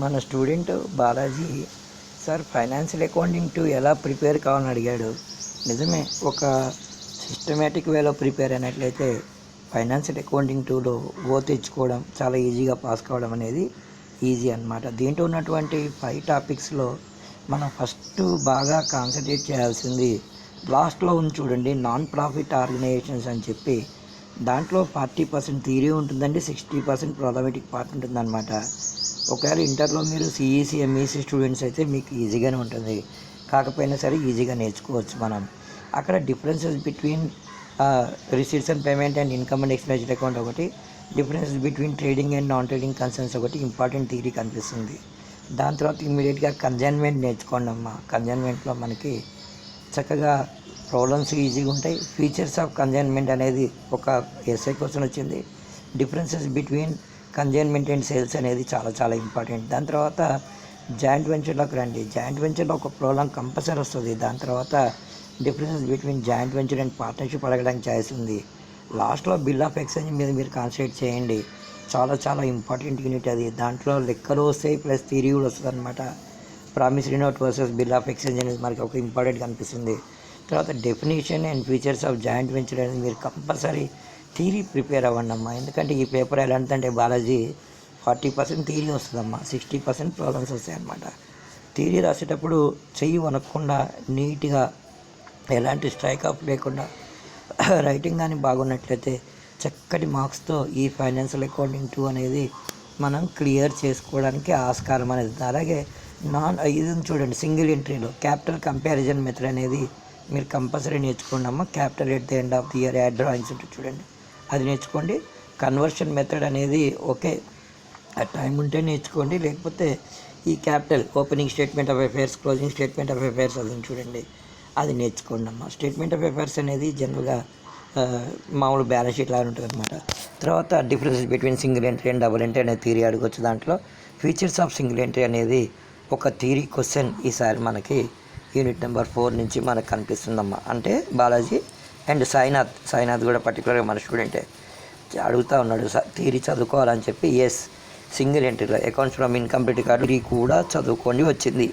మన student Balaji sir financial accounting 2 ఎలా prepare కావాలని అడిగాడు. నిజమే, ఒక సిస్టమేటిక్ వేలో ప్రిపేర్ అయినట్లయితే ఫైనాన్షియల్ అకౌంటింగ్ 2లో తెచ్చుకోవడం, చాలా ఈజీగా పాస్ కావడం అనేది ఈజీ అన్నమాట. దీంట్లో ఉన్నటువంటి 5 టాపిక్స్లో మనం ఫస్ట్ బాగా కాన్సన్ట్రేట్ చేయాల్సింది లాస్ట్లో ఉంది చూడండి, నాన్ ప్రాఫిట్ ఆర్గనైజేషన్స్ అని చెప్పి. దాంట్లో 40% థియరీ ఉంటుందండి, 60% ప్రాబ్లమేటిక్ పార్ట్ ఉంటుందన్నమాట. ఒకవేళ ఇంటర్లో మీరు సిఈసి ఎంఈసి స్టూడెంట్స్ అయితే మీకు ఈజీగానే ఉంటుంది, కాకపోయినా సరే ఈజీగా నేర్చుకోవచ్చు. మనం అక్కడ differences between receipts and payment and income and expenditure account ఒకటి, differences between trading and non trading concerns ఒకటి ఇంపార్టెంట్ థియరీ కనిపిస్తుంది. దాని తర్వాత ఇమ్మీడియట్గా కన్జైన్మెంట్ నేర్చుకోండి అమ్మా. కన్జైన్మెంట్లో మనకి చక్కగా ప్రాబ్లమ్స్ ఈజీగా ఉంటాయి. ఫీచర్స్ ఆఫ్ కన్జైన్మెంట్ అనేది ఒక ఎస్ఐ క్వశ్చన్ వచ్చింది. Differences between consignment and sales అనేది చాలా చాలా ఇంపార్టెంట్. దాని తర్వాత జాయింట్ వెంచర్లోకి రండి. జాయింట్ వెంచర్లో ఒక ప్రాబ్లం కంపల్సరీ వస్తుంది. దాని తర్వాత differences between joint venture and partnership అడగడానికి ఛాయిస్ ఉంది. లాస్ట్లో బిల్ ఆఫ్ ఎక్స్చేంజ్ మీద మీరు కాన్సన్ట్రేట్ చేయండి, చాలా చాలా ఇంపార్టెంట్ యూనిట్ అది. దాంట్లో లెక్కలు వస్తాయి ప్లస్ థియరీ కూడా వస్తుంది అనమాట. Promissory note versus bill of exchange అనేది మనకి ఒక ఇంపార్టెంట్ కనిపిస్తుంది. తర్వాత definition and features of joint venture అనేది మీరు కంపల్సరీ థియరీ ప్రిపేర్ అవ్వండి అమ్మా. ఎందుకంటే ఈ పేపర్ ఎలాంటిదంటే బాలాజీ 40% థియరీ వస్తుందమ్మా, 60% ప్రాబ్లమ్స్ వస్తాయి అన్నమాట. థియరీ రాసేటప్పుడు చెయ్యి వనకుండా నీట్గా ఎలాంటి స్ట్రైక్ ఆఫ్ లేకుండా రైటింగ్ కానీ బాగున్నట్లయితే చక్కటి మార్క్స్తో ఈ ఫైనాన్షియల్ అకౌంటింగ్ 2 అనేది మనం క్లియర్ చేసుకోవడానికి ఆస్కారం అనేది. అలాగే ఇది చూడండి, సింగిల్ ఎంట్రీలో క్యాపిటల్ కంపారిజన్ మెథడ్ అనేది మీరు కంపల్సరీ నేర్చుకోండి అమ్మ. Capital at the end of the year add drawings ఉంటుంది చూడండి, అది నేర్చుకోండి. కన్వర్షన్ మెథడ్ అనేది ఓకే, ఆ టైం ఉంటే నేర్చుకోండి, లేకపోతే ఈ capital opening statement of affairs, closing statement of affairs అది చూడండి, అది నేర్చుకోండి అమ్మ. స్టేట్మెంట్ ఆఫ్ అఫైర్స్ అనేది జనరల్గా మామూలు బ్యాలెన్స్ షీట్ లాగా ఉంటుంది అనమాట. తర్వాత differences between single entry and double entry అనే థియరీ అడగొచ్చు. దాంట్లో ఫీచర్స్ ఆఫ్ సింగిల్ ఎంట్రీ అనేది ఒక థియరీ క్వశ్చన్ ఈసారి మనకి యూనిట్ నెంబర్ 4 నుంచి మనకు కనిపిస్తుందమ్మా. అంటే బాలాజీ అండ్ సాయినాథ్ కూడా పర్టికులర్గా మన స్టూడెంటే అడుగుతూ ఉన్నాడు, థియరీ చదువుకోవాలని చెప్పి. ఎస్, సింగిల్ ఎంట్రీలో అకౌంట్స్ ఫ్రమ్ ఇన్కంప్లీట్ కార్డు కూడా చదువుకోండి వచ్చింది.